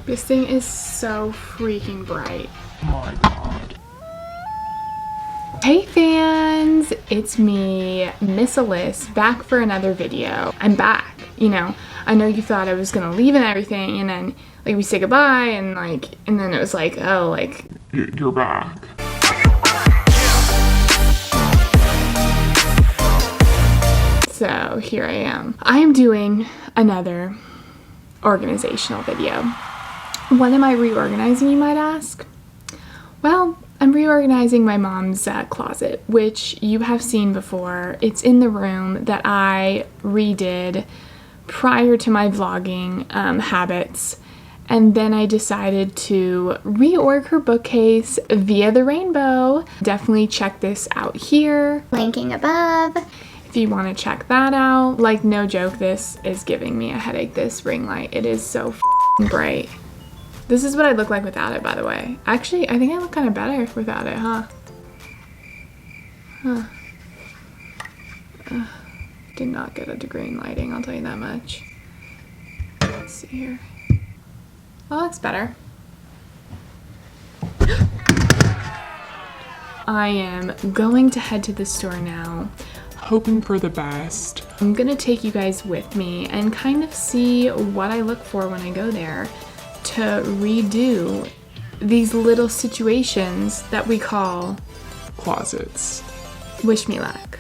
This thing is so freaking bright. Oh my god. Hey fans, it's me, Miss Alyssa, back for another video. I'm back, you know. I know you thought I was gonna leave and everything, and then like we say goodbye, and then it was like, oh, like You're back. So here I am. I am doing another organizational video. What am I reorganizing, you might ask? Well, I'm reorganizing my mom's closet, which you have seen before. It's in the room that I redid prior to my vlogging habits. And then I decided to reorg her bookcase via the rainbow. Definitely check this out here. Linking above. If you want to check that out. Like, no joke, this is giving me a headache, this ring light. It is so f***ing bright. This is what I look like without it, by the way. Actually, I think I look kind of better without it, huh? Did not get a degree in lighting, I'll tell you that much. Let's see here. Oh, that's better. I am going to head to the store now. Hoping for the best. I'm gonna take you guys with me and kind of see what I look for when I go there to redo these little situations that we call Closets. wish me luck.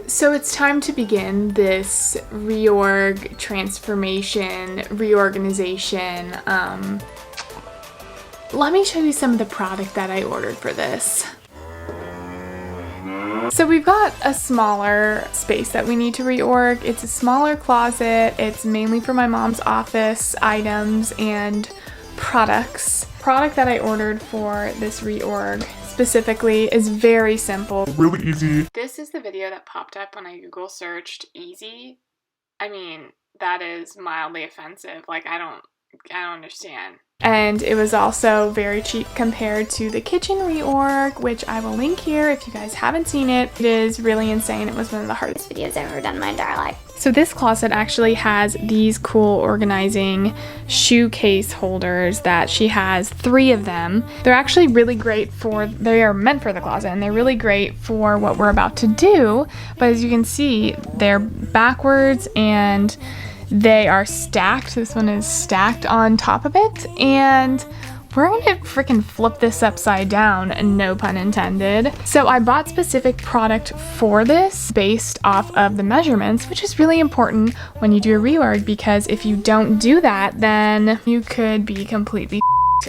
So it's time to begin this reorg, transformation, reorganization. Let me show you some of the product that I ordered for this. So we've got a smaller space that we need to reorg. It's a smaller closet. It's mainly for my mom's office items and products. Product that I ordered for this reorg specifically is very simple. Really easy. This is the video that popped up when I Google searched easy. I mean, that is mildly offensive. Like, I don't understand. And it was also very cheap compared to the kitchen reorg, which I will link here if you guys haven't seen it. It is really insane. It was one of the hardest Videos I've ever done in my entire life. So this closet actually has these cool organizing shoe case holders that she has 3 of them. They're actually really great they are meant for the closet, and they're really great for what we're about to do. But as you can see, they're backwards and they are stacked. This one is stacked on top of it, and we're gonna freaking flip this upside down, no pun intended. So I bought specific product for this based off of the measurements, which is really important when you do a reorg, because if you don't do that, then you could be completely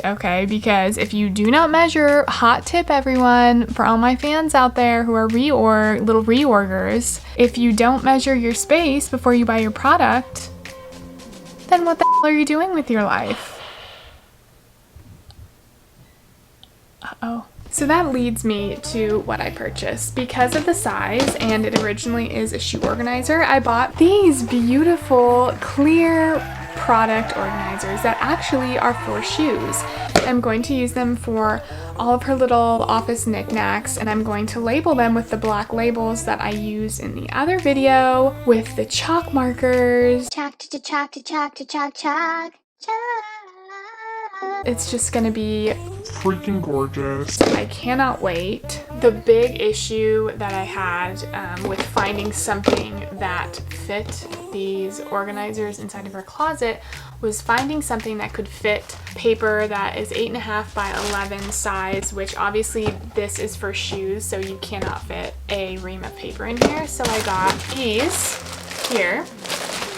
okay? Because if you do not measure, hot tip everyone, for all my fans out there who are little reorgers, if you don't measure your space before you buy your product, then what the hell are you doing with your life? Uh-oh. So that leads me to what I purchased. Because of the size, and it originally is a shoe organizer, I bought these beautiful clear product organizers that actually are for shoes. I'm going to use them for all of her little office knickknacks, and I'm going to label them with the black labels that I used in the other video with the chalk markers. Chalk to chalk to chalk to chalk chalk chalk. It's just gonna be Freaking gorgeous. I cannot wait. The big issue that I had with finding something that fit these organizers inside of her closet was finding something that could fit paper that is 8.5 by 11 size, which obviously this is for shoes, so you cannot fit a ream of paper in here. So I got these here.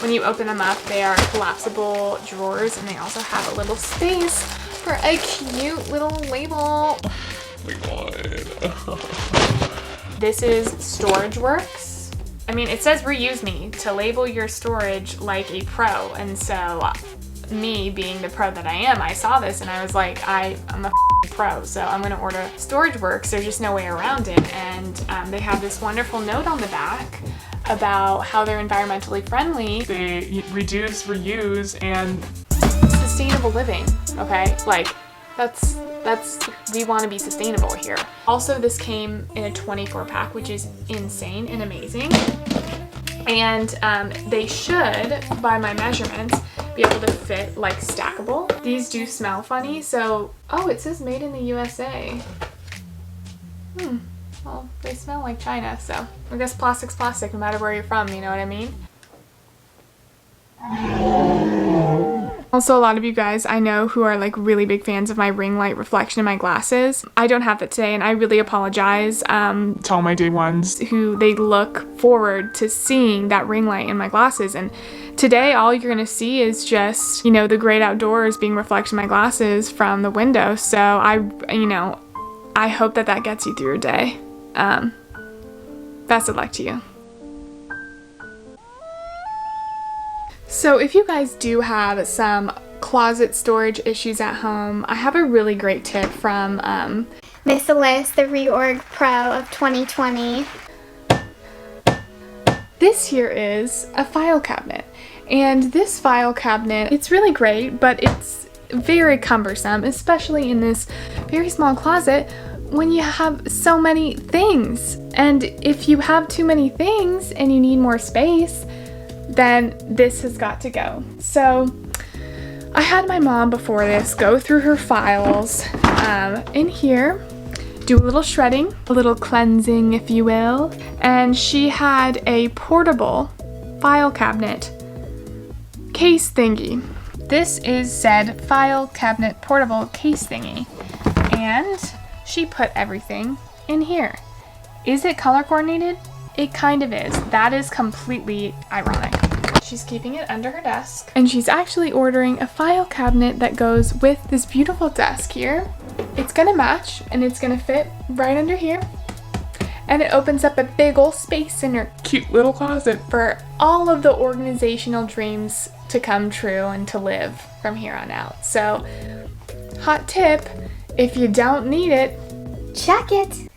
When you open them up, they are collapsible drawers, and they also have a little space for a cute little label. Oh my god. This is StorageWorks. I mean, it says reuse me to label your storage like a pro, and so me being the pro that I am, I saw this and I was like, I'm a pro, so I'm gonna order StorageWorks. There's just no way around it. And they have this wonderful note on the back about how they're environmentally friendly. They reduce, reuse, and sustainable living, okay? Like, We want to be sustainable here. Also, this came in a 24 pack, which is insane and amazing. And they should, by my measurements, be able to fit like stackable. These do smell funny, so, oh, it says made in the USA. Well, they smell like China, so I guess plastic's plastic no matter where you're from, you know what I mean? Also, a lot of you guys I know who are like really big fans of my ring light reflection in my glasses. I don't have that today and I really apologize. To all my day ones. Who they look forward to seeing that ring light in my glasses, and today all you're gonna see is just, you know, the great outdoors being reflected in my glasses from the window. So I hope that gets you through your day. Best of luck to you. So if you guys do have some closet storage issues at home, I have a really great tip from Miss Alyssa, the Reorg Pro of 2020. This here is a file cabinet. And this file cabinet, it's really great, but it's very cumbersome, especially in this very small closet when you have so many things. And if you have too many things and you need more space, then this has got to go. So I had my mom before this go through her files in here, do a little shredding, a little cleansing if you will, and she had a portable file cabinet case thingy. This is said file cabinet portable case thingy, and she put everything in here. Is it color coordinated? It kind of is. That is completely ironic. She's keeping it under her desk, and she's actually ordering a file cabinet that goes with this beautiful desk here. It's gonna match and it's gonna fit right under here, and it opens up a big old space in her Cute little closet. for all of the organizational dreams to come true and to live from here on out. So, hot tip, if you don't need it, Check it.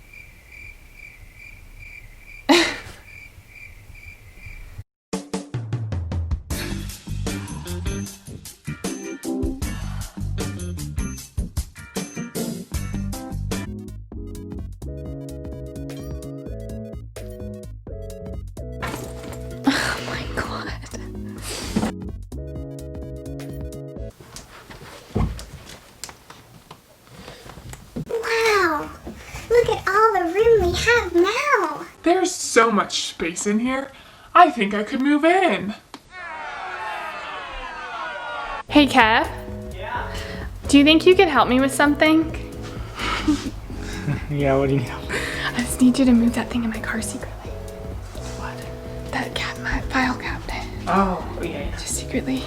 oh my god. Wow. Look at all the room we have now. There's so much space in here. I think I could move in. Hey Kev. Yeah. Do you think you could help me with something? Yeah, what do you need? I just need you to move that thing in my car secretly. What? My file cabinet. Oh, yeah. Just secretly.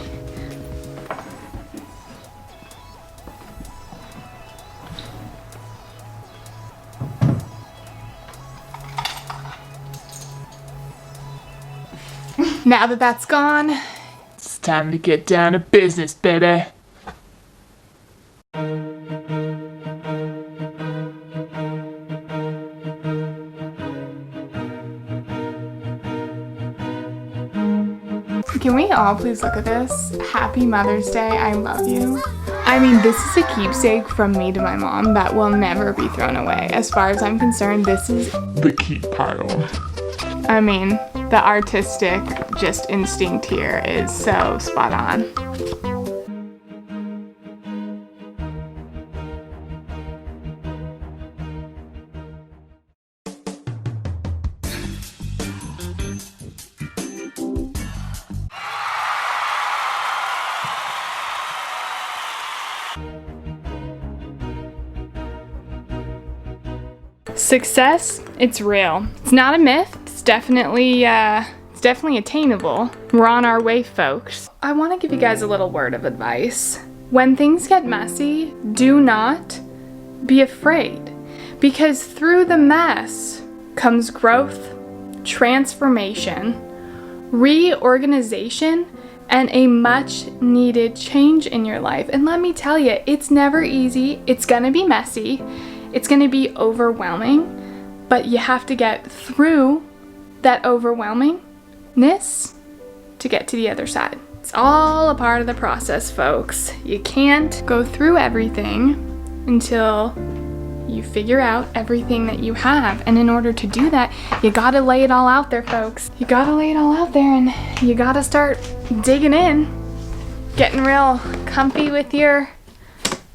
Now that that's gone, It's time to get down to business, baby. can we all please look at this? Happy Mother's Day, I love you. I mean, this is a keepsake from me to my mom that will never be thrown away. As far as I'm concerned, this is, The keep pile. I mean, the artistic just instinct here is so spot on. Success, it's real. It's not a myth. It's definitely attainable. We're on our way, folks. I want to give you guys a little word of advice. When things get messy, do not be afraid, because through the mess comes growth, transformation, reorganization, and a much needed change in your life. And let me tell you, it's never easy. It's gonna be messy. It's gonna be overwhelming, but you have to get through that overwhelmingness to get to the other side. It's all a part of the process, folks. You can't go through everything until you figure out everything that you have. And in order to do that, you gotta lay it all out there, folks. You gotta lay it all out there, and you gotta start digging in, getting real comfy with your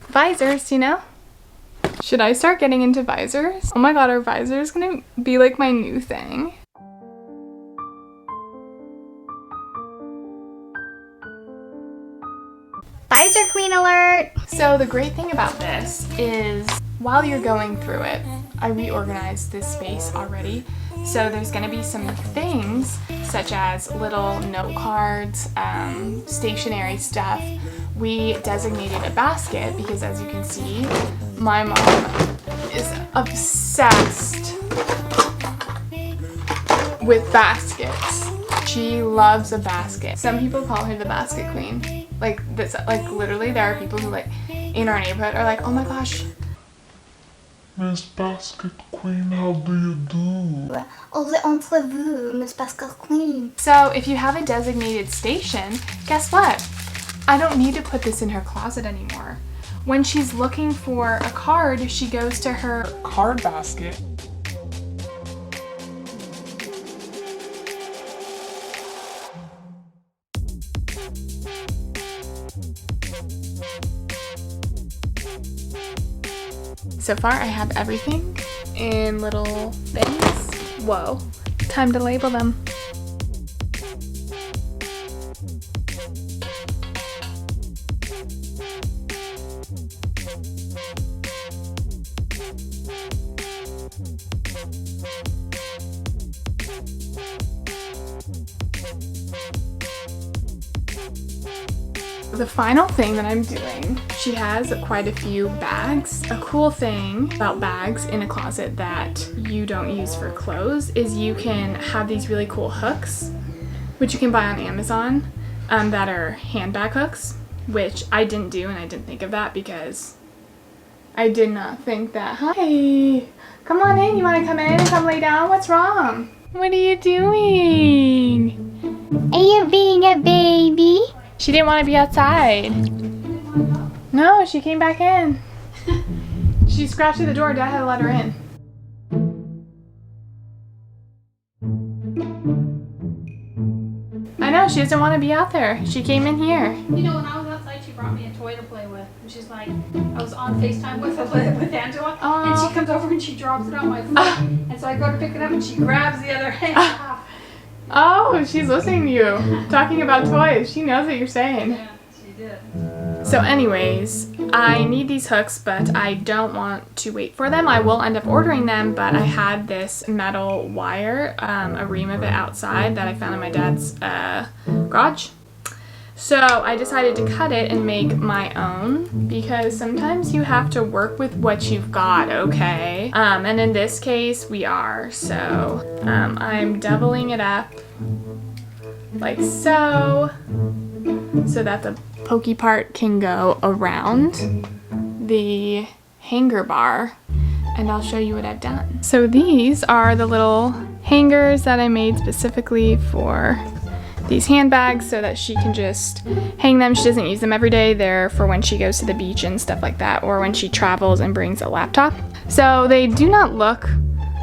visors, you know? Should I start getting into visors? Oh my god, are visors gonna be like my new thing? Visor queen alert! So the great thing about this is while you're going through it, I reorganized this space already. So there's gonna be some things such as little note cards, stationery stuff. We designated a basket because, as you can see, my mom is obsessed with baskets. She loves a basket. Some people call her the basket queen. Like this, like literally there are people who like in our neighborhood are like, oh my gosh, Miss Basket Queen, how do you do? Entre vous, Miss Basket Queen. So if you have a designated station, guess what? I don't need to put this in her closet anymore. When she's looking for a card, she goes to her Card basket. So far, I have everything in little bins. Whoa, time to label them. The final thing that I'm doing, she has quite a few bags. A cool thing about bags in a closet that you don't use for clothes is you can have these really cool hooks, which you can buy on Amazon, that are handbag hooks, which I didn't do, and I didn't think of that because I did not think that. Hi, come on in. You want to come in and come lay down? What's wrong? What are you doing? Are you being a baby? She didn't want to be outside. No, she came back in. She scratched at the door. Dad had to let her in. I know, she doesn't want to be out there. She came in here. You know, when I was outside, she brought me a toy to play with. And she's like, I was on FaceTime with Angela, and she comes over and she drops it on my foot. And so I go to pick it up, and she grabs the other hand. Oh, she's listening to you. Talking about toys. She knows what you're saying. Yeah, she did. So anyways, I need these hooks, but I don't want to wait for them. I will end up ordering them, but I had this metal wire, a ream of it outside that I found in my dad's garage. So I decided to cut it and make my own because sometimes you have to work with what you've got, okay? And in this case, we are. So I'm doubling it up like so that the pokey part can go around the hanger bar, and I'll show you what I've done. So these are the little hangers that I made specifically for these handbags so that she can just hang them. She doesn't use them every day. They're for when she goes to the beach and stuff like that, or when she travels and brings a laptop. So they do not look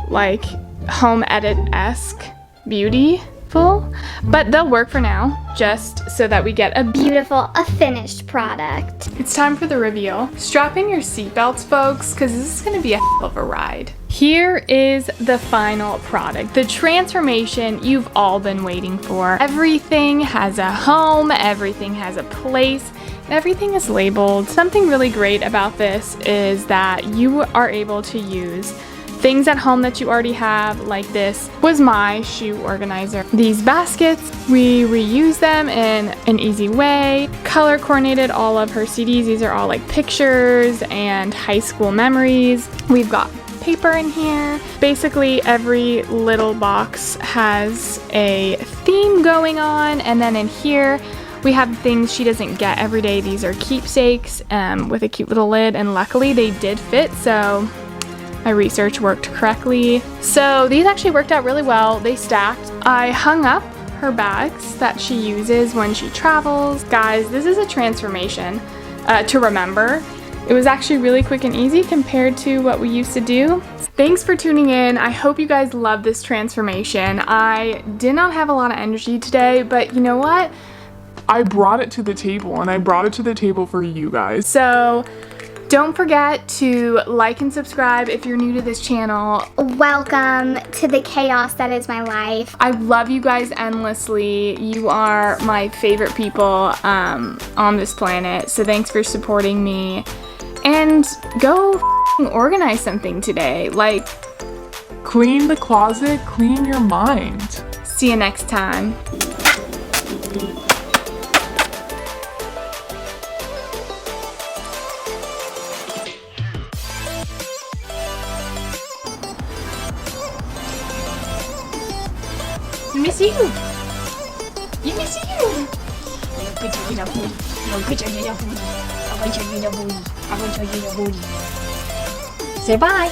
like home edit-esque beautiful, but they'll work for now, just so that we get a Beautiful, a finished product. It's time for the reveal. Strap in your seatbelts, folks, because this is gonna be a hell of a ride. Here is the final product, the transformation you've all been waiting for. Everything has a home, everything has a place, and everything is labeled. Something really great about this is that you are able to use things at home that you already have, like this was my shoe organizer. These baskets, we reuse them in an easy way. Color coordinated all of her CDs. These are all like pictures and high school memories. We've got paper in here. Basically every little box has a theme going on, and then in here we have things she doesn't get every day. These are keepsakes with a cute little lid, and luckily they did fit, so my research worked correctly. So these actually worked out really well. They stacked. I hung up her bags that she uses when she travels. Guys, this is a transformation to remember. It was actually really quick and easy compared to what we used to do. Thanks for tuning in. I hope you guys love this transformation. I did not have a lot of energy today, but you know what? I brought it to the table, and I brought it to the table for you guys. So don't forget to like and subscribe if you're new to this channel. Welcome to the chaos that is my life. I love you guys endlessly. You are my favorite people on this planet. So thanks for supporting me. And go organize something today. Like, Clean the closet, clean your mind. see you next time. Let me see you. Let me see you. Look at your booty. Look at your booty. I want your booty. I want your booty. Say bye.